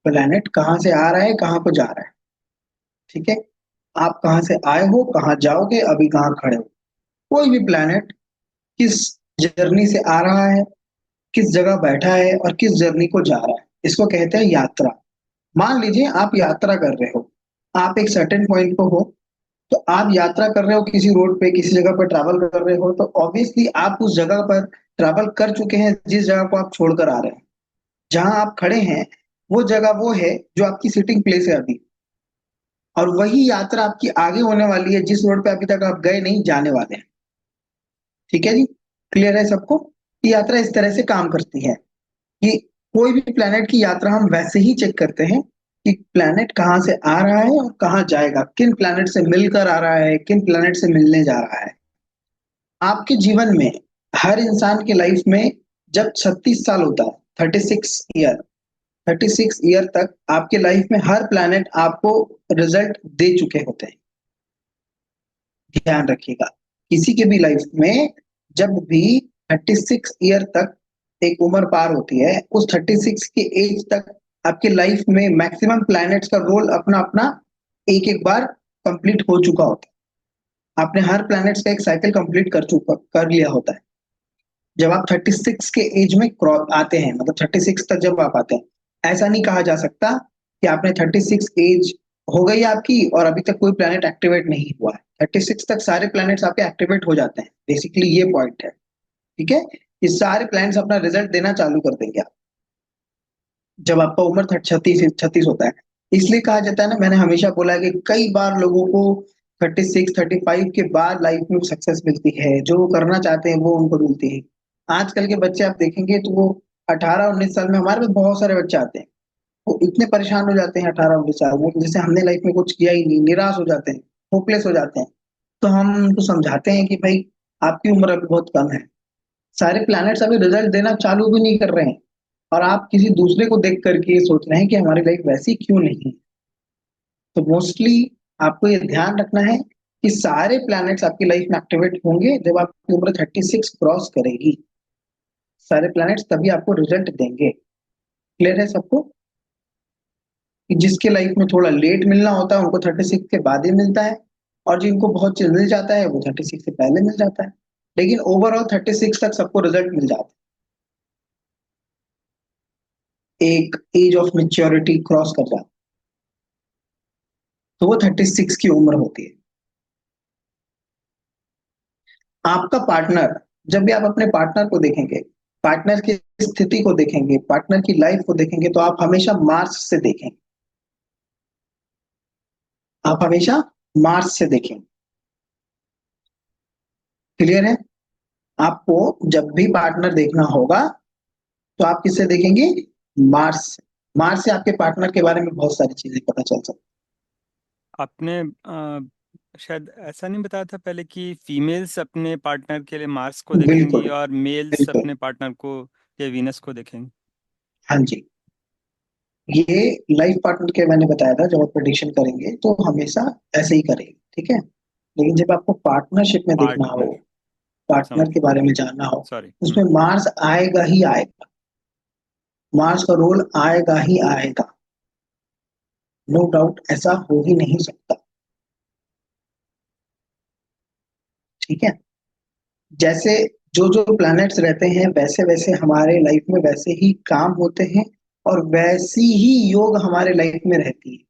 Planet कहाँ से आ रहा है, कहाँ को जा रहा है। ठीक है। आप कहाँ से आए हो, कहाँ जाओगे, अभी कहाँ खड़े हो। कोई भी प्लैनेट किस जर्नी से आ रहा है, किस जगह बैठा है और किस जर्नी को जा रहा है, इसको कहते हैं यात्रा। मान लीजिए आप यात्रा कर रहे हो, आप एक सर्टेन पॉइंट पे हो, तो आप यात्रा कर रहे हो किसी रोड पे, किसी जगह पर ट्रैवल कर रहे हो, तो ऑब्वियसली आप उस जगह पर ट्रैवल कर चुके हैं जिस जगह को आप छोड़कर आ रहे हैं। जहां आप खड़े हैं वो जगह वो है जो आपकी सिटिंग प्लेस है अभी। और वही यात्रा आपकी आगे होने वाली है जिस रोड पे अभी तक आप गए नहीं, जाने वाले हैं। ठीक है जी। क्लियर है सबको। ये यात्रा इस तरह से काम करती है कि कोई भी प्लेनेट की यात्रा हम वैसे ही चेक करते हैं कि प्लेनेट कहाँ से आ रहा है और कहाँ जाएगा, किन प्लेनेट से मिलकर आ रहा है, किन प्लेनेट से मिलने जा रहा है। आपके जीवन में, हर इंसान के लाइफ में, जब 36 साल होता है, 36 ईयर, 36 ईयर तक आपके लाइफ में हर प्लेनेट आपको रिजल्ट दे चुके होते हैं। ध्यान रखिएगा, किसी के भी लाइफ में जब भी 36 ईयर तक एक उम्र पार होती है, उस 36 के एज तक आपके लाइफ में मैक्सिमम प्लैनेट्स का रोल अपना अपना एक एक बार कंप्लीट हो चुका होता है। आपने हर प्लैनेट्स का एक साइकिल कंप्लीट कर लिया होता है। जब आप 36 के एज में क्रॉस आते हैं, मतलब 36 तक जब आप आते हैं, ऐसा नहीं कहा जा सकता कि आपने 36 एज हो गई आपकी और अभी तक कोई प्लेनेट एक्टिवेट नहीं हुआ है। 36 तक सारे प्लैनेट्स आपके एक्टिवेट हो जाते हैं, बेसिकली ये पॉइंट है। ठीक है। ये सारे प्लैनेट्स अपना रिजल्ट देना चालू कर देंगे आप जब आपका उम्र 36 होता है। इसलिए कहा जाता है ना, मैंने हमेशा बोला है कि कई बार लोगों को 36 35 के बाद लाइफ में सक्सेस मिलती है, जो वो करना चाहते हैं वो उनको मिलती है। आजकल के बच्चे आप देखेंगे तो वो 18 19 साल में, हमारे पास बहुत सारे बच्चे आते हैं, वो इतने परेशान हो जाते हैं 18 19 साल में कि जैसे हमने लाइफ में कुछ किया ही नहीं, निराश हो जाते हैं, होपलेस हो जाते हैं। तो हम उनको समझाते हैं कि भाई आपकी उम्र अभी बहुत कम है, सारे प्लैनेट्स अभी रिजल्ट देना चालू भी नहीं कर रहे हैं, और आप किसी दूसरे को देख करके ये सोच रहे हैं कि हमारी लाइफ वैसी क्यों नहीं है। तो मोस्टली आपको ये ध्यान रखना है कि सारे प्लैनेट्स आपकी लाइफ में एक्टिवेट होंगे जब आपकी उम्र 36 क्रॉस करेगी। सारे प्लैनेट्स तभी आपको रिजल्ट देंगे। क्लियर है सबको कि जिसके लाइफ में थोड़ा लेट मिलना होता है उनको 36 के बाद ही मिलता है, और जिनको बहुत जल्दी मिल जाता है वो 36 से पहले मिल जाता है। लेकिन ओवरऑल 36 तक सबको रिजल्ट मिल जाता है, एक एज ऑफ मेच्योरिटी क्रॉस कर जाता है, तो वो 36 की उम्र होती है। आपका पार्टनर, जब भी आप अपने पार्टनर को देखेंगे, पार्टनर की स्थिति को देखेंगे, पार्टनर की लाइफ को देखेंगे, तो आप हमेशा मार्स से देखेंगे। आप हमेशा मार्स से देखेंगे। क्लियर है। आपको जब भी पार्टनर देखना होगा तो आप किससे देखेंगे? मार्स से। मार्स से आपके पार्टनर के बारे में बहुत सारी चीजें पता चल सकती आपने शायद ऐसा नहीं बताया था पहले कि फीमेल्स अपने पार्टनर के लिए मार्स को हैं। देखेंगी बिल्कुल। और मेल्स बिल्कुल। अपने पार्टनर को या वीनस को देखेंगे। हाँ जी। ये लाइफ पार्टनर के मैंने बताया था, जब आप प्रेडिक्शन करेंगे तो हमेशा ऐसे ही करेंगे। ठीक है। लेकिन जब आपको पार्टनरशिप में देखना हो, पार्टनर, पार्टनर समझ के गया। बारे में जानना हो, सॉरी। उसमें मार्स आएगा ही आएगा। मार्स का रोल आएगा ही आएगा। नो डाउट, ऐसा हो ही नहीं सकता। ठीक है। जैसे जो जो प्लैनेट्स रहते हैं वैसे वैसे हमारे लाइफ में वैसे ही काम होते हैं, और वैसी ही योग हमारे लाइफ में रहती है।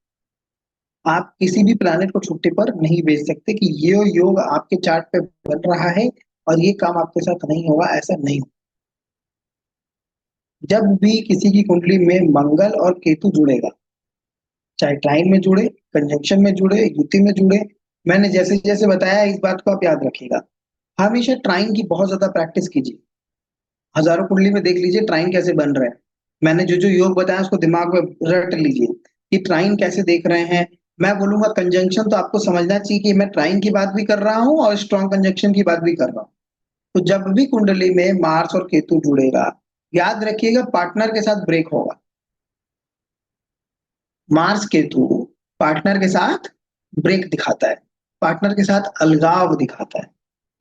आप किसी भी प्लैनेट को छुट्टी पर नहीं भेज सकते कि ये योग आपके चार्ट पे बन रहा है और ये काम आपके साथ नहीं होगा, ऐसा नहीं। जब भी किसी की कुंडली में मंगल और केतु जुड़ेगा, चाहे ट्राइन में जुड़े, कंजंक्शन में जुड़े, युति में जुड़े, मैंने जैसे जैसे बताया इस बात को आप याद रखिएगा। हमेशा ट्राइन की बहुत ज्यादा प्रैक्टिस कीजिए। हजारों कुंडली में देख लीजिए ट्राइन कैसे बन रहे हैं। मैंने जो जो योग बताया उसको दिमाग में रट लीजिए कि ट्राइन कैसे देख रहे हैं। मैं बोलूंगा कंजंक्शन, तो आपको समझना चाहिए कि मैं ट्राइन की बात भी कर रहा हूँ और स्ट्रॉन्ग कंजंक्शन की बात भी कर रहा हूँ। तो जब भी कुंडली में मार्स और केतु जुड़ेगा, याद रखिएगा पार्टनर के साथ ब्रेक होगा। मार्स केतु पार्टनर के साथ ब्रेक दिखाता है, पार्टनर के साथ अलगाव दिखाता है।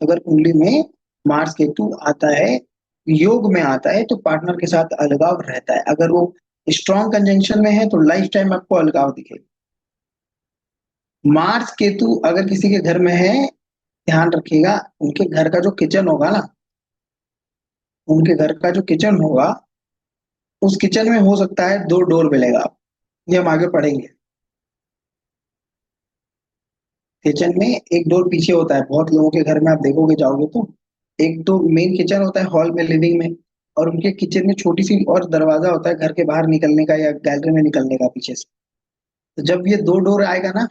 अगर कुंडली में मार्स केतु आता है, योग में आता है, तो पार्टनर के साथ अलगाव रहता है। अगर वो स्ट्रॉन्ग कंजंक्शन में है तो लाइफ टाइम आपको अलगाव दिखेगा। मार्स केतु अगर किसी के घर में है, ध्यान रखिएगा, उनके घर का जो किचन होगा ना, उनके घर का जो किचन होगा, उस किचन में हो सकता है दो डोर मिलेगा। ये हम आगे पढ़ेंगे। किचन में एक डोर पीछे होता है, बहुत लोगों के घर में आप देखोगे जाओगे तो, एक तो मेन किचन होता है हॉल में लिविंग में, और उनके किचन में छोटी सी और दरवाजा होता है घर के बाहर निकलने का या गैलरी में निकलने का पीछे से। तो जब ये दो डोर आएगा ना,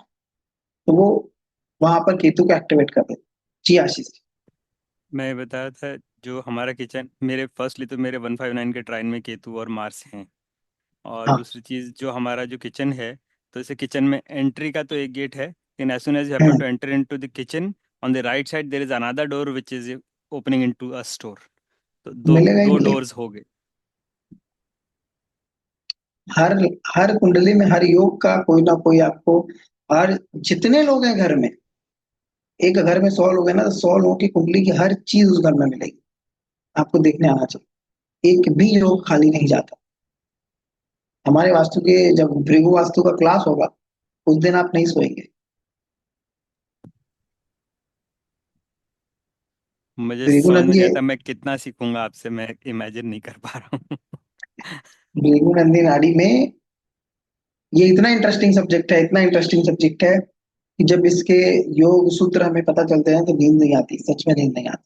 तो वो वहां पर केतु को एक्टिवेट कर देते। जी आशीष। मैं बता रहा था, जो हमारा किचन, मेरे फर्स्टली तो मेरे 159 के ट्राइन में केतु और मार्स हैं। और हाँ। दूसरी चीज़, जो हमारा जो किचन है, तो इसे किचन में एंट्री का तो एक गेट है, लेकिन as soon as you happen hmm, to enter into the kitchen, on the right side there is another door which is opening into a store. तो दो मिलेगा ही दो मिलेगा। डोर्स हो गए। हर हर कुंडली में हर योग का कोई ना कोई आपको, हर जितने लोग हैं घर में, एक घर में 100 लोग हैं ना, तो 100 लोगों की कुंडली की हर चीज उस घर में मिलेगी। आपको देखने आना चाहिए, एक भी योग खाली नहीं जाता। हमारे वास्तु के जब भृगु वास्तु का क्लास होगा, उस दिन आप नहीं सोएंगे। मुझे भृगु समझ में नंदी नहीं है। आता, मैं कितना सीखूंगा आपसे, मैं इमेजिन नहीं कर पा रहा हूँ। भृगु नंदी नाड़ी में ये इतना इंटरेस्टिंग सब्जेक्ट है, इतना इंटरेस्टिंग सब्जेक्ट है कि जब इसके योग सूत्र हमें पता चलते हैं तो नींद नहीं आती, सच में नींद नहीं आती।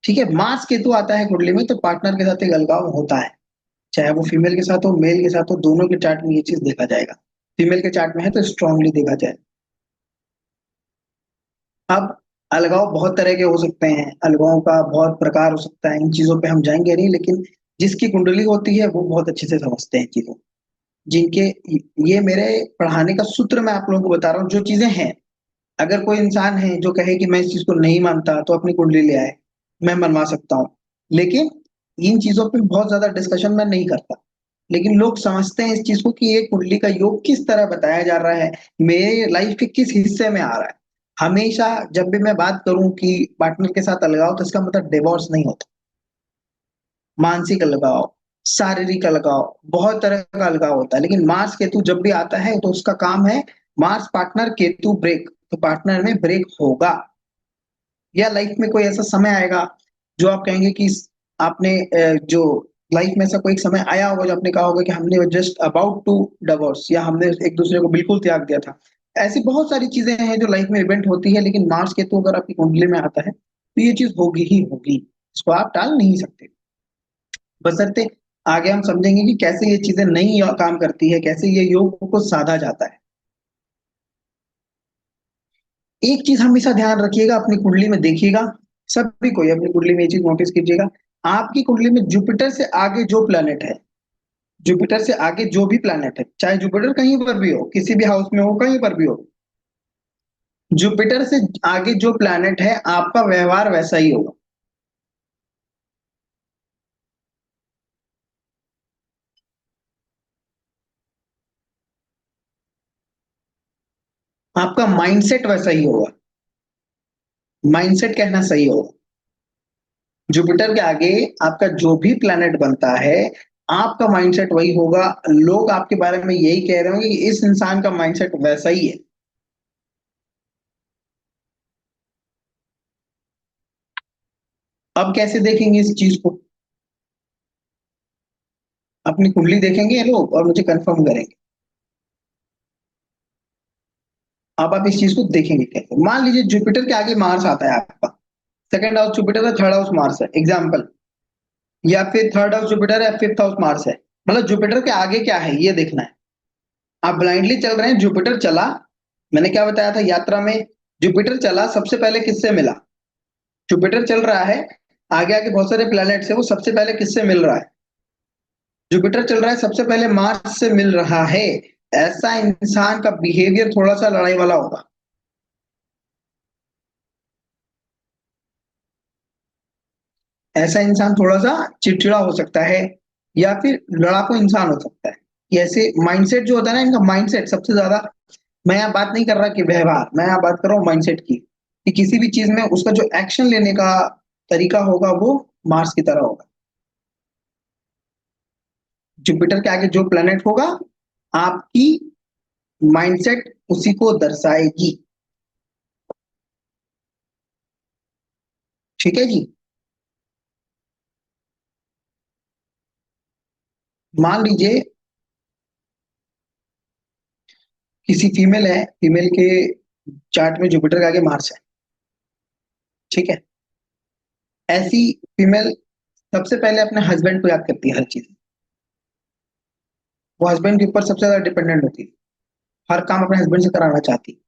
ठीक है, मार्स केतु आता है कुंडली में तो पार्टनर के साथ एक अलगाव होता है, चाहे वो फीमेल के साथ हो मेल के साथ हो, दोनों के चार्ट में ये चीज देखा जाएगा। फीमेल के चार्ट में है तो स्ट्रांगली देखा जाए। अब अलगाव बहुत तरह के हो सकते हैं, अलगाव का बहुत प्रकार हो सकता है, इन चीजों पे हम जाएंगे नहीं, लेकिन जिसकी कुंडली होती है वो बहुत अच्छे से समझते हैं चीजों, जिनके, ये मेरे पढ़ाने का सूत्र मैं आप लोगों को बता रहा हूँ जो चीजें हैं। अगर कोई इंसान है जो कहे कि मैं इस चीज को नहीं मानता तो अपनी कुंडली ले आए, मैं मनवा सकता हूँ, लेकिन इन चीजों पे बहुत ज्यादा डिस्कशन मैं नहीं करता। लेकिन लोग समझते हैं इस चीज को कि ये कुंडली का योग किस तरह बताया जा रहा है, मेरे लाइफ के किस हिस्से में आ रहा है। हमेशा जब भी मैं बात करूं कि पार्टनर के साथ अलगाव, तो इसका मतलब डिवोर्स नहीं होता। मानसिक अलगाव, शारीरिक अलगाव, बहुत तरह का अलगाव होता है, लेकिन मार्स केतु जब भी आता है तो उसका काम है मार्स पार्टनर केतु ब्रेक, तो पार्टनर में ब्रेक होगा। या लाइफ में कोई ऐसा समय आएगा जो आप कहेंगे कि आपने जो लाइफ में ऐसा कोई एक समय आया होगा जो आपने कहा होगा कि हमने जस्ट अबाउट टू डिवोर्स, या हमने एक दूसरे को बिल्कुल त्याग दिया था। ऐसी बहुत सारी चीजें हैं जो लाइफ में इवेंट होती है, लेकिन मार्स केतु अगर आपकी कुंडली में आता है तो ये चीज होगी ही होगी, इसको आप टाल नहीं सकते। बशर्ते आगे हम समझेंगे कि कैसे ये चीजें नहीं काम करती है, कैसे ये योग को साधा जाता है। एक चीज हमेशा ध्यान रखिएगा, अपनी कुंडली में देखिएगा, सभी कोई अपनी कुंडली में ये चीज नोटिस कीजिएगा, आपकी कुंडली में जुपिटर से आगे जो प्लेनेट है, जुपिटर से आगे जो भी प्लेनेट है, चाहे जुपिटर कहीं पर भी हो, किसी भी हाउस में हो, कहीं पर भी हो, जुपिटर से आगे जो प्लेनेट है आपका व्यवहार वैसा ही होगा। आपका माइंडसेट वैसा ही होगा। माइंडसेट कहना सही होगा। जुपिटर के आगे आपका जो भी प्लेनेट बनता है, आपका माइंडसेट वही होगा। लोग आपके बारे में यही कह रहे होंगे कि इस इंसान का माइंडसेट वैसा ही है। अब कैसे देखेंगे इस चीज को? अपनी कुंडली देखेंगे ये लोग और मुझे कंफर्म करेंगे। अब आप इस चीज को देखेंगे कैसे? मान लीजिए जुपिटर के आगे मार्स आता है आपका, सेकंड हाउस जुपिटर है, थर्ड हाउस मार्स है एग्जाम्पल, या फिर थर्ड हाउस जुपिटर है, फिफ्थ हाउस मार्स है। मतलब जुपिटर के आगे क्या है ये देखना है। आप ब्लाइंडली चल रहे हैं, जुपिटर चला, मैंने क्या बताया था यात्रा में, जुपिटर चला सबसे पहले किससे मिला? जुपिटर चल रहा है, आगे आगे बहुत सारे प्लैनेट्स है, वो सबसे पहले किससे मिल रहा है? जुपिटर चल रहा है, सबसे पहले मार्स से मिल रहा है। ऐसा इंसान का बिहेवियर थोड़ा सा लड़ाई वाला होगा। ऐसा इंसान थोड़ा सा चिड़चिड़ा हो सकता है, या फिर लड़ाकू इंसान हो सकता है। ये ऐसे माइंडसेट जो होता है ना, इनका माइंडसेट सबसे ज्यादा, मैं यहाँ बात नहीं कर रहा कि व्यवहार, मैं यहाँ बात कर रहा हूँ माइंडसेट की, कि किसी भी चीज में उसका जो एक्शन लेने का तरीका होगा वो मार्स की तरह होगा। जुपिटर के आगे जो प्लेनेट होगा, आपकी माइंडसेट उसी को दर्शाएगी। ठीक है जी। मान लीजिए किसी फीमेल है, फीमेल के चार्ट में जुपिटर के आगे मार्स है। ठीक है। ऐसी फीमेल सबसे पहले अपने हस्बैंड को याद करती है हर चीज। वो हस्बैंड के ऊपर सबसे ज्यादा डिपेंडेंट होती है, हर काम अपने हस्बैंड से कराना चाहती है।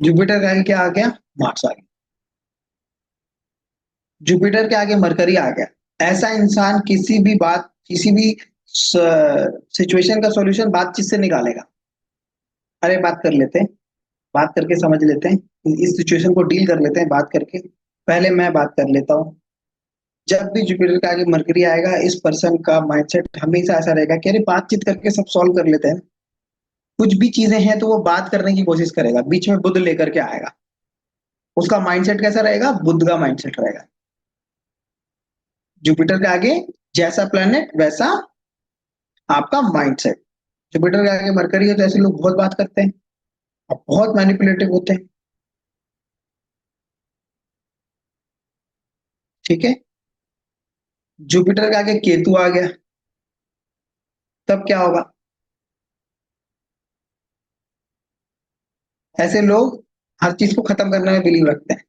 जुपिटर के आगे क्या आ गया? मार्स आ गया। जुपिटर के आगे मरकरी आ गया। ऐसा इंसान किसी भी बात, किसी भी सिचुएशन का सॉल्यूशन बातचीत से निकालेगा। अरे बात कर लेते हैं, बात करके समझ लेते हैं, इस सिचुएशन को डील कर लेते हैं बात करके। पहले मैं बात कर लेता हूँ। जब भी जुपिटर के आगे मरकरी आएगा, इस पर्सन का माइंडसेट हमेशा ऐसा रहेगा कि अरे बातचीत करके सब सॉल्व कर लेते हैं। कुछ भी चीजें हैं तो वो बात करने की कोशिश करेगा, बीच में बुद्ध लेकर के आएगा। उसका माइंडसेट कैसा रहेगा? बुद्ध का माइंडसेट रहेगा। जुपिटर के आगे जैसा प्लेनेट वैसा आपका माइंडसेट। जुपिटर के आगे मरकरी है तो ऐसे लोग बहुत बात करते हैं और बहुत मैनिपुलेटिव होते हैं। ठीक है। जुपिटर के आगे केतु आ गया, तब क्या होगा? ऐसे लोग हर चीज को खत्म करने में बिलीव रखते हैं।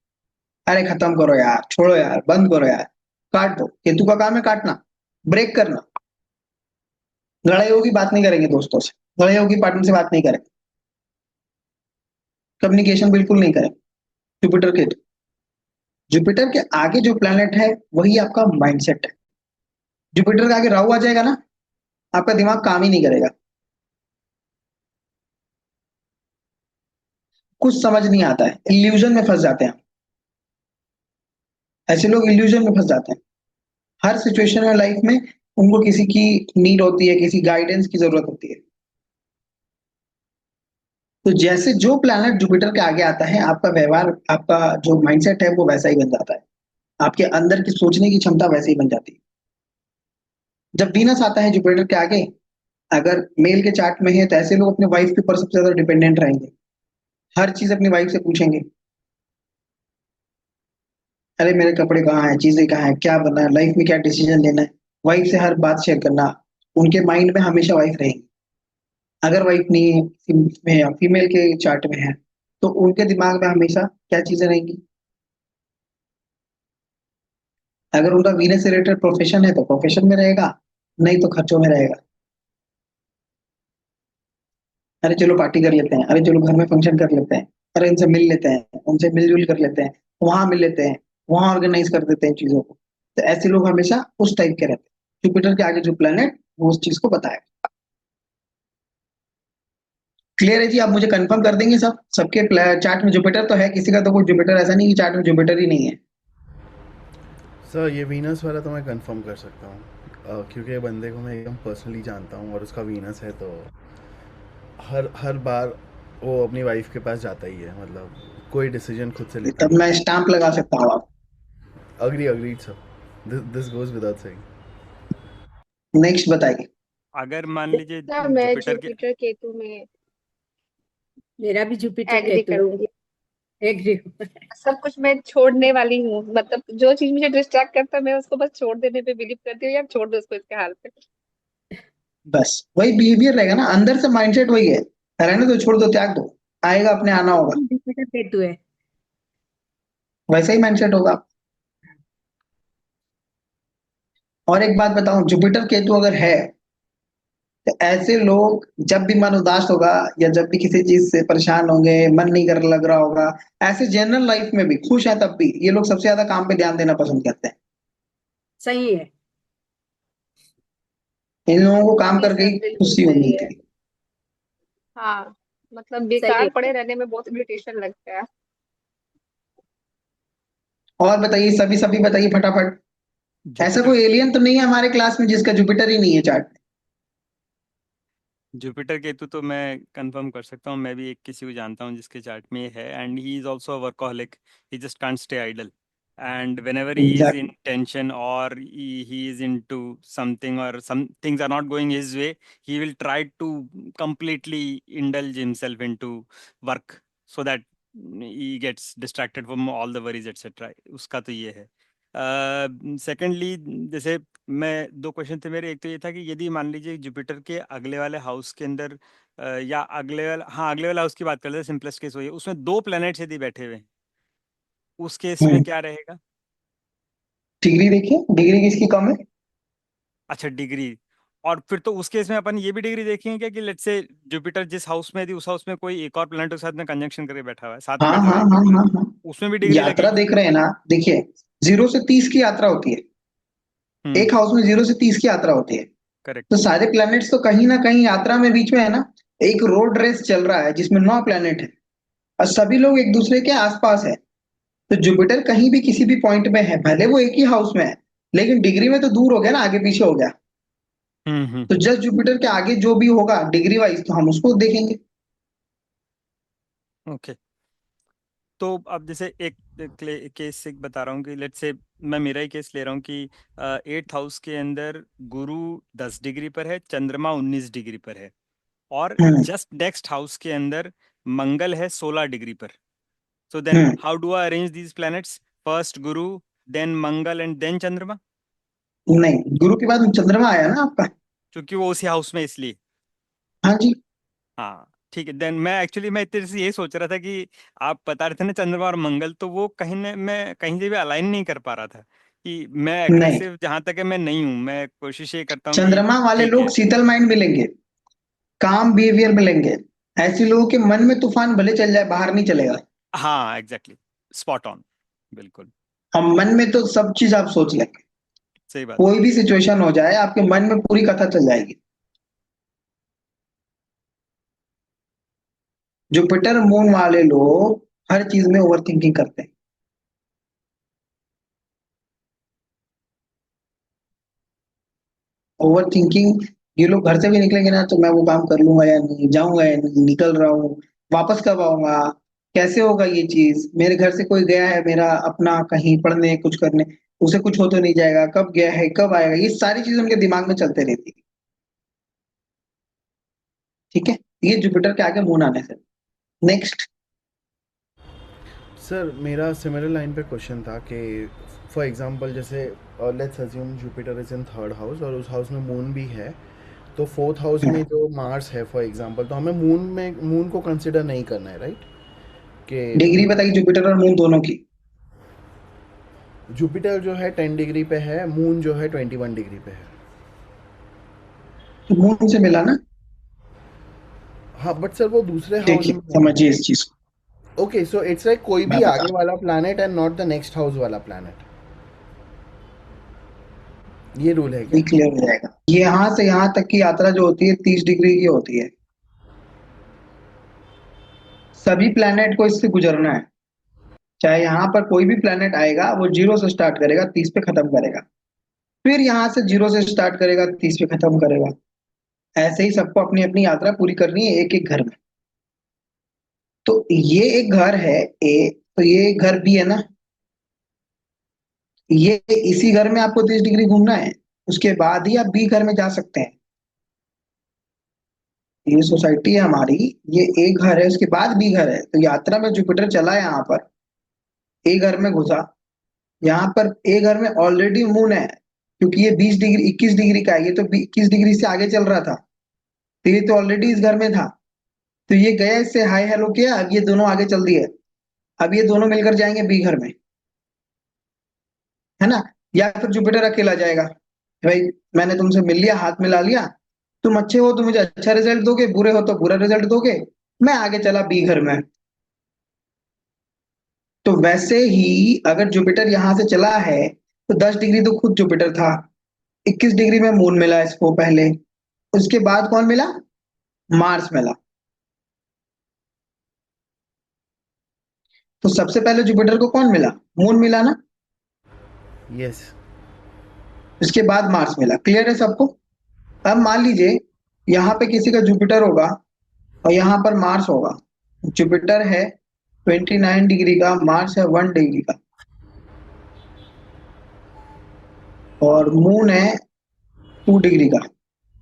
अरे खत्म करो यार, छोड़ो यार, बंद करो यार, काट दो। केतु का काम है काटना, ब्रेक करना। लड़ाई होगी बात नहीं करेंगे दोस्तों से, लड़ाई होगी पार्टनर से बात नहीं करेंगे, कम्युनिकेशन बिल्कुल नहीं करेंगे। जुपिटर केतु। जुपिटर के आगे जो प्लेनेट है वही आपका माइंडसेट है। जुपिटर के आगे राहु आ जाएगा ना, आपका दिमाग काम ही नहीं करेगा, कुछ समझ नहीं आता है, इल्यूजन में फंस जाते हैं। ऐसे लोग इल्यूजन में फंस जाते हैं। हर सिचुएशन में लाइफ में उनको किसी की नीड होती है, किसी गाइडेंस की जरूरत होती है। तो जैसे जो प्लैनेट जुपिटर के आगे आता है, आपका व्यवहार, आपका जो माइंडसेट है वो वैसा ही बन जाता है। आपके अंदर की सोचने की क्षमता वैसे ही बन जाती है। जब वीनस आता है जुपिटर के आगे, अगर मेल के चार्ट में है तो ऐसे लोग अपने वाइफ के ऊपर सबसे ज्यादा डिपेंडेंट रहेंगे। हर चीज अपनी वाइफ से पूछेंगे। अरे मेरे कपड़े कहाँ हैं, चीजें कहाँ हैं, क्या बनना है लाइफ में, क्या डिसीजन लेना है। वाइफ से हर बात शेयर करना। उनके माइंड में हमेशा वाइफ रहेगी। अगर वाइफ नहीं है, फीमेल के चार्ट में है, तो उनके दिमाग में हमेशा क्या चीजें रहेंगी? अगर उनका वीनस से रिलेटेड प्रोफेशन है तो प्रोफेशन में रहेगा, नहीं तो खर्चों में रहेगा। अरे चलो पार्टी कर लेते हैं, अरे चलो घर में फंक्शन कर लेते हैं, अरे इनसे मिल लेते हैं, उनसे मिलजुल कर लेते हैं, वहां मिल लेते हैं, वहां ऑर्गेनाइज कर देते हैं चीजों को। तो ऐसे लोग हमेशा उस टाइप के रहते हैं। जुपिटर के आगे जो प्लेनेट वो उस चीज को बताएगा। क्लियर है जी? आप मुझे कंफर्म कर देंगे सब, सबके चार्ट में जुपिटर तो है, किसी का तो कोई जुपिटर ऐसा नहीं कि चार्ट में जुपिटर ही नहीं है। सर ये वीनस वाला तो मैं कंफर्म कर सकता हूँ, क्योंकि ये बंदे को मैं एकदम पर्सनली जानता हूँ और उसका वीनस है, तो हर हर बार वो अपनी वाइफ के पास जाता ही है, मतलब कोई डिसीजन खुद से लेता तब नहीं मैं है। स्टाम्प लगा सकता हूँ आप। Agree agree sir, this goes without saying. Next बताइए। अगर मान लीजिए सर मैं जुपिटर के जुपिटर केतु में मेरा भी जुपिटर एग्री केतु करूंगी। एग्री। सब कुछ मैं छोड़ने वाली हूँ, मतलब जो चीज मुझे डिस्ट्रैक्ट करता है मैं उसको बस छोड़ देने पे बिलीव करती हूँ, यार छोड़ दो उसको इसके हाल पे। बस वही बिहेवियर रहेगा ना, अंदर से माइंडसेट वही है। रहने दो, छोड़ दो, त्याग दो, आएगा अपने आना होगा। जुपिटर केतु है। वैसा ही माइंडसेट होगा। और एक बात बताऊं, जुपिटर केतु अगर है तो ऐसे लोग जब भी मन उदास होगा या जब भी किसी चीज से परेशान होंगे, मन नहीं कर लग रहा होगा, ऐसे जनरल लाइफ में भी खुश है तब भी ये लोग सबसे ज्यादा काम पे ध्यान देना पसंद करते हैं। सही है। इन लोगों को काम जी करके सर ही बिल्कुल खुशी सही मिलती है। है। हाँ, मतलब सही बेकार है। पड़े रहने में बहुत इरिटेशन लगता है। और बताइए, सभी सभी बताइए फटाफट। ऐसा जुपिटर कोई एलियन तो नहीं है हमारे क्लास में जिसका जुपिटर ही नहीं है चार्ट? जुपिटर केतु तो मैं कंफर्म कर सकता हूँ, मैं भी एक किसी को जानता हूँ जिसके चार्ट में ये है, and he is also a workaholic, he just can't stay idle. and whenever he is in exactly. tension or he is into something or some things are not going his way, he will try to completely indulge himself into work so that he gets distracted from all the worries etc. उसका तो ये है। Secondly, जैसे मैं दो question थे मेरे, एक तो ये था कि यदि मान लीजिए जुपिटर के अगले वाले हाउस के अंदर या अगले वाला, हाँ अगले वाला हाउस की बात कर लेते हैं, सिंपलेस्ट केस वही है, उसमें दो प्लैनेट्स यदि बैठे हुए हैं, उस केस में क्या रहेगा? डिग्री देखिए, डिग्री किसकी कम है। अच्छा, डिग्री। और फिर तो उस केस में अपन ये भी डिग्री देखेंगे क्या कि लेट्स से जुपिटर जिस हाउस में थी उस हाउस में कोई एक और प्लैनेट के साथ में कंजंक्शन करके बैठा हुआ है, साथ में हाँ बैठा हुआ हाँ है, हाँ हाँ हाँ। उसमें भी डिग्री यात्रा लगेगी? देख रहे हैं ना, देखिए 0 से 30 की यात्रा होती है। हम्म। एक हाउस में 0 से 30 की यात्रा होती है। करेक्ट। तो सारे प्लैनेट्स तो कहीं ना कहीं यात्रा में बीच में है ना। एक रोड रेस चल रहा है जिसमें 9 प्लैनेट है और सभी लोग एक दूसरे के आसपास है। तो जुपिटर कहीं भी किसी भी पॉइंट में है, भले वो एक ही हाउस में है, लेकिन डिग्री में तो दूर हो गया ना, आगे पीछे हो गया। तो जस्ट जुपिटर के आगे जो भी होगा डिग्री वाइज तो हम उसको देखेंगे। ओके। तो अब जैसे एक केस से बता रहा हूँ कि लेट्स से मैं मेरा ही केस ले रहा हूँ कि 8th हाउस के अंदर गुरु 10 डिग्री पर है, चंद्रमा 19 डिग्री पर है, और हम्म जस्ट नेक्स्ट हाउस के अंदर मंगल है 16 डिग्री पर। So then hmm. how do I arrange these planets? First Guru, then Mangal and then Chandrama? नहीं, गुरु के बाद चंद्रमा आया ना आपका। क्योंकि वो उसी हाउस में, इसलिए। हाँ जी। हाँ ठीक है, देन मैं एक्चुअली मैं तेरे से यही सोच रहा था कि आप बता रहे थे ना चंद्रमा और मंगल, तो वो कहीं न मैं कहीं से भी अलाइन नहीं कर पा रहा था कि मैं नहीं, एग्रेसिव जहां तक है मैं नहीं हूँ, मैं कोशिश ये करता हूँ कि चंद्रमा वाले ठीक लोग है। शीतल माइंड मिलेंगे, काम बिहेवियर मिलेंगे। ऐसे लोगों के मन में तूफान भले चल जाए, बाहर नहीं चलेगा। हाँ एग्जैक्टली, स्पॉट ऑन, बिल्कुल हम मन में तो सब चीज आप सोच लेंगे। सही बात है। कोई भी सिचुएशन हो जाए, आपके मन में पूरी कथा चल जाएगी। जुपिटर मून वाले लोग हर चीज में ओवर थिंकिंग करते हैं। ओवर थिंकिंग, ये लोग घर से भी निकलेंगे ना तो मैं वो काम कर लूंगा या नहीं, जाऊंगा या नहीं, निकल रहा हूँ, वापस कब आऊंगा, कैसे होगा ये चीज, मेरे घर से कोई गया है मेरा अपना कहीं पढ़ने कुछ करने, उसे कुछ हो तो नहीं जाएगा, कब गया है कब आएगा, ये सारी चीज उनके दिमाग में चलते रहती है। ठीक है, ये जुपिटर के आगे मून आने से। नेक्स्ट। सर मेरा सिमिलर लाइन पे क्वेश्चन था कि फॉर एग्जांपल जैसे let's assume Jupiter is in third house और उस हाउस में मून भी है, तो फोर्थ हाउस में जो मार्स है फॉर एग्जांपल, तो हमें मून को कंसिडर नहीं करना है, राइट? कि डिग्री बताइए जुपिटर और मून दोनों की। जुपिटर जो है 10 डिग्री पे है, मून जो है 21 डिग्री पे है। तो मून से मिला ना। हाँ बट सर वो दूसरे हाउस देखिए में है। समझिए इस चीज को, ओके सो इट्स लाइक कोई मैं भी बता आगे वाला planet and not the next house वाला प्लैनेट, ये रूल है क्या? क्लियर हो जाएगा। यहाँ से यहाँ तक की यात्रा जो होती है 30 डिग्री की होती है। सभी प्लैनेट को इससे गुजरना है। चाहे यहाँ पर कोई भी प्लैनेट आएगा, वो 0 से स्टार्ट करेगा, 30 पे खत्म करेगा। फिर यहाँ से 0 से स्टार्ट करेगा, 30 पे खत्म करेगा। ऐसे ही सबको अपनी अपनी यात्रा पूरी करनी है एक एक घर में। तो ये एक घर है ए, तो ये एक घर बी है ना। ये इसी घर में आपको 30 डिग्री घूमना है, उसके बाद ही आप बी घर में जा सकते हैं। ये सोसाइटी है हमारी, ये ए घर है, उसके बाद बी घर है। तो यात्रा में जुपिटर चला यहाँ पर, ए घर में घुसा। यहाँ पर ए घर में ऑलरेडी मून है, क्योंकि ये 20 डिग्री 21 डिग्री का है, ये तो 21 डिग्री से आगे चल रहा था। तो ये तो ऑलरेडी इस घर में था। तो ये गया, इससे हाय हेलो किया, अब ये दोनों आगे चल दिए। अब ये दोनों मिलकर जाएंगे बी घर में, है ना। या फिर जुपिटर अकेला जाएगा, भाई मैंने तुमसे मिल लिया, हाथ मिला लिया, तुम अच्छे हो तो मुझे अच्छा रिजल्ट दोगे, बुरे हो तो बुरा रिजल्ट दोगे, मैं आगे चला बी घर में। तो वैसे ही अगर जुपिटर यहां से चला है, तो 10 डिग्री तो खुद जुपिटर था, 21 डिग्री में मून मिला इसको पहले, उसके बाद कौन मिला, मार्स मिला। तो सबसे पहले जुपिटर को कौन मिला, मून मिला ना। यस। उसके बाद मार्स मिला। क्लियर है सबको। अब मान लीजिए यहाँ पे किसी का जुपिटर होगा और यहाँ पर मार्स होगा। जुपिटर है 29 डिग्री का, मार्स है 1 डिग्री का। और मून है 2 डिग्री का।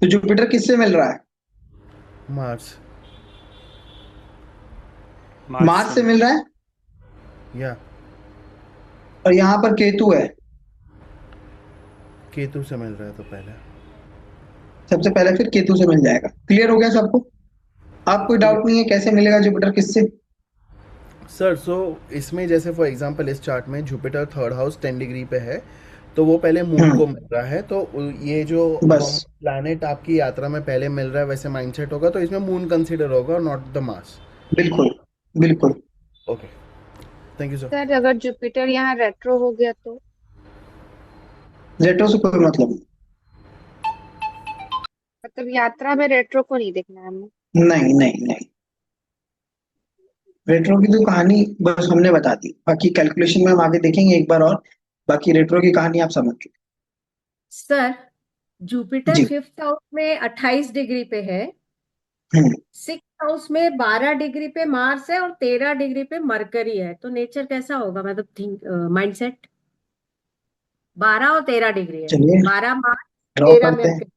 तो जुपिटर किससे मिल रहा है? मार्स। मार्स से मिल रहा है। या और यहाँ पर केतु है। केतु से मिल रहा है तो पहले। सबसे पहले फिर केतु से मिल जाएगा। क्लियर हो गया सबको? अब कोई डाउट नहीं है कैसे मिलेगा जुपिटर किससे? सर सो इसमें जैसे फॉर एग्जांपल इस चार्ट में जुपिटर थर्ड हाउस 10 डिग्री पे है, तो वो पहले मून को मिल रहा है, तो ये जो बस हम प्लैनेट आपकी यात्रा में पहले मिल रहा है वैसे माइंडसेट होगा, तो इसमें मून कंसीडर होगा नॉट द मार्स। बिल्कुल बिल्कुल। Okay, thank you sir. Sir अगर जुपिटर यहाँ रेट्रो हो गया तो? रेट्रो से कोई मतलब नहीं। मतलब यात्रा में रेट्रो को नहीं देखना है हमें? नहीं नहीं नहीं, रेट्रो की तो कहानी बस हमने बता दी, बाकी कैलकुलेशन में हम आगे देखेंगे एक बार और। बाकी रेट्रो की कहानी आप समझ चुके। सर जुपिटर जी। 5th हाउस में 28 डिग्री पे है, हम्म 6th हाउस में 12 डिग्री पे मार्स है और 13 डिग्री पे मरकरी है, तो नेचर कैसा होगा, मतलब थिंक माइंडसेट। 12 और 13 डिग्री है, चलिए 12 मार्स ड्रॉ 13 करते हैं। मरकरी।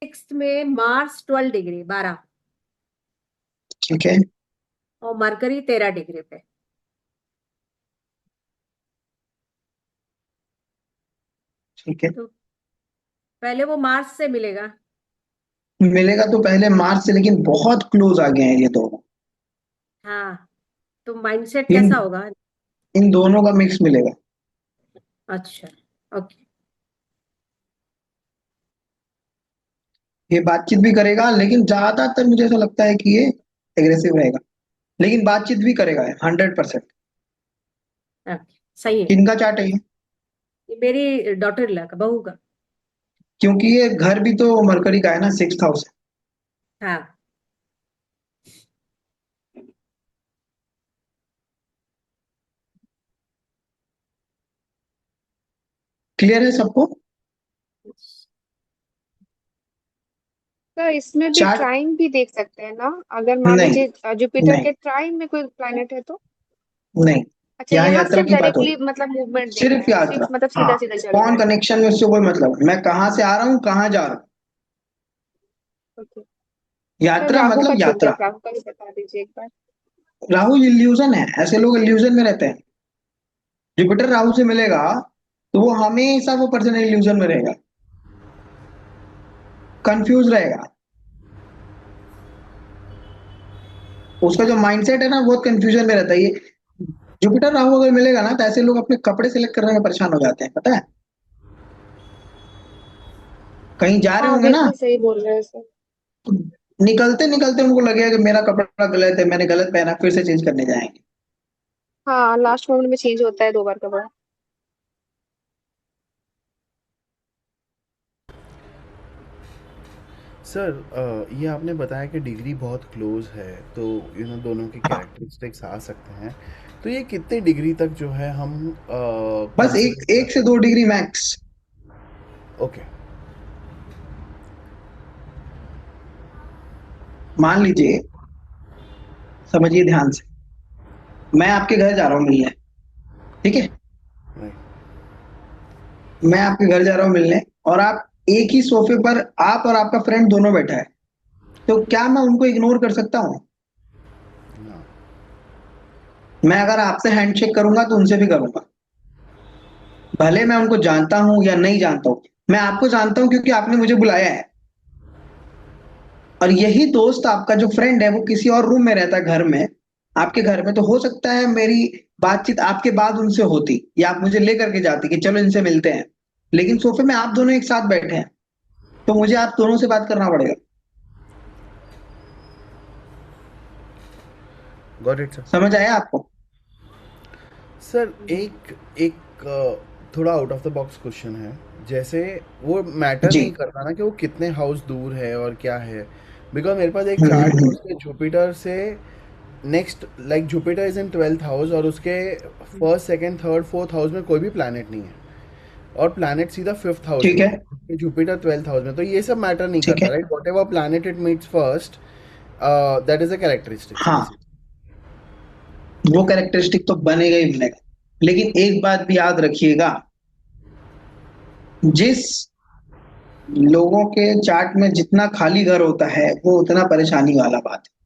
6th में मार्स 12 डिग्री 12 ठीक है। और मरकरी 13 डिग्री पे। ठीक है, तो पहले वो मार्स से मिलेगा। मिलेगा तो पहले मार्स से, लेकिन बहुत क्लोज आ गए हैं ये दोनों। हाँ, तो माइंडसेट इन कैसा होगा? इन दोनों का मिक्स मिलेगा। अच्छा, ओके। ये बातचीत भी करेगा, लेकिन ज्यादातर मुझे ऐसा लगता है कि ये एग्रेसिव रहेगा, लेकिन बातचीत भी करेगा 100%। सही है। किनका चार्ट है ये? ये मेरी डॉटर ला का, बहू का। क्योंकि ये घर भी तो मरकरी का है ना, 6th हाउस है। हाँ, क्लियर है सबको? सर इसमें भी चार्ट ट्राइन भी देख सकते हैं ना, अगर मान नहीं लीजिए जुपिटर नहीं के ट्राइन में कोई प्लैनेट है तो? नहीं, अच्छा, यहाँ यहाँ यात्रा सिर्फ की बात हो डायरेक्टली रही है। मतलब मूवमेंट देखना सिर्फ है, यात्रा। सिर्फ मतलब हाँ, सीधा सीधा चलना कौन है। कनेक्शन में, उससे कोई मतलब नहीं। मैं कहाँ से आ रहा हूँ, कहाँ जा रहा हूँ। ओके। सर यात्रा राहु का मतलब छूट गया, यात्रा। राहु का भी बता दीजिए एक बार। राहु इल्यूजन है, ऐसे लोग इल्यूजन में रहते हैं। जुपिटर राहु से मिलेगा तो वो हमेशा वो पर्सन इल्यूजन में रहेगा, कंफ्यूज रहेगा। उसका जो माइंडसेट है ना, बहुत कंफ्यूजन में रहता है ये। जुपिटर राहु अगर मिलेगा ना, तो ऐसे लोग अपने कपड़े सिलेक्ट करने में परेशान हो जाते हैं, पता है। कहीं जा रहे हाँ होंगे ना, बिल्कुल सही बोल रहे हैं सर। तो निकलते निकलते उनको लगेगा कि मेरा कपड़ा गलत है, मैंने गलत पहना, फिर से चेंज करने जाएंगे। हाँ, लास्ट मोमेंट में चेंज होता है 2 बार कपड़ा। सर ये आपने बताया कि डिग्री बहुत क्लोज है, तो दोनों के हाँ, कैरेक्टरिस्टिक्स आ सकते हैं, तो ये कितने डिग्री तक जो है हम बस एक कंसिडर एक से 2 डिग्री मैक्स। ओके। मान लीजिए, समझिए ध्यान से, मैं आपके घर जा रहा हूँ मिलने, ठीक है। मैं आपके घर जा रहा हूँ मिलने, और आप एक ही सोफे पर, आप और आपका फ्रेंड दोनों बैठा है, तो क्या मैं उनको इग्नोर कर सकता हूँ? मैं अगर आपसे हैंडशेक करूंगा तो उनसे भी करूंगा, भले मैं उनको जानता हूं या नहीं जानता हूं। मैं आपको जानता हूं क्योंकि आपने मुझे बुलाया है। और यही दोस्त, आपका जो फ्रेंड है, वो किसी और रूम में रहता है घर में, आपके घर में, तो हो सकता है मेरी बातचीत आपके बाद उनसे होती, या आप मुझे लेकर के जाती कि चलो इनसे मिलते हैं। लेकिन सोफे में आप दोनों एक साथ बैठे हैं, तो मुझे आप दोनों से बात करना पड़ेगा। Got it sir. समझ आया आपको? सर एक एक थोड़ा out of the box question है, जैसे वो मैटर जी। नहीं करता ना कि वो कितने हाउस दूर है और क्या है, बिकॉज मेरे पास एक हम्म चार्ट हम्म, है हम्म। उसके जुपिटर से next, like Jupiter is in 12th house और उसके first second third fourth house में कोई भी प्लैनेट नहीं है, और प्लैनेट सीधा 5th हाउस ठीक में है। है, जुपिटर 12th हाउस में, तो ये सब मैटर नहीं ठीक करता, है। Right? What ever planet it meets first, that is a characteristics हाँ, बेसिकली। वो कैरेक्टरिस्टिक तो बनेगा ही बनेगा, लेकिन एक बात भी याद रखिएगा, जिस लोगों के चार्ट में जितना खाली घर होता है वो उतना परेशानी वाला बात है।